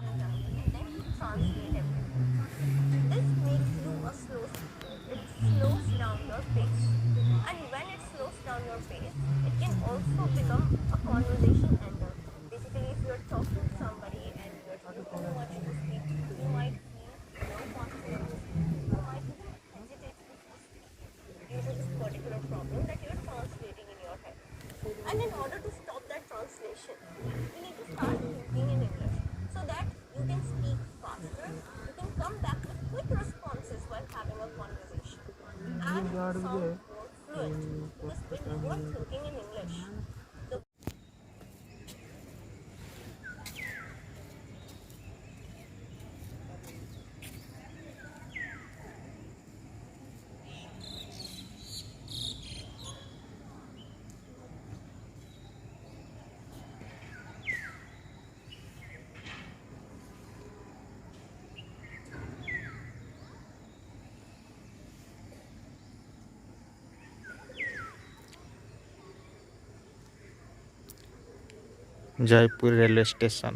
and then you translate everything. This makes you a slow speaker. It slows down your pace. And when it slows down your pace, it can also become a conversation ender. Basically, if you're talking to somebody and you're taking too much to speak, you might feel low confident to speak. You might even hesitate to speak due to this particular problem that you're translating in your head. And in order to stop that translation, you need to start thinking in English so that you can speak faster, you can come back with quick responses while having a conversation, and sound more fluent. Because when you are thinking in English, the Jaipur railway station.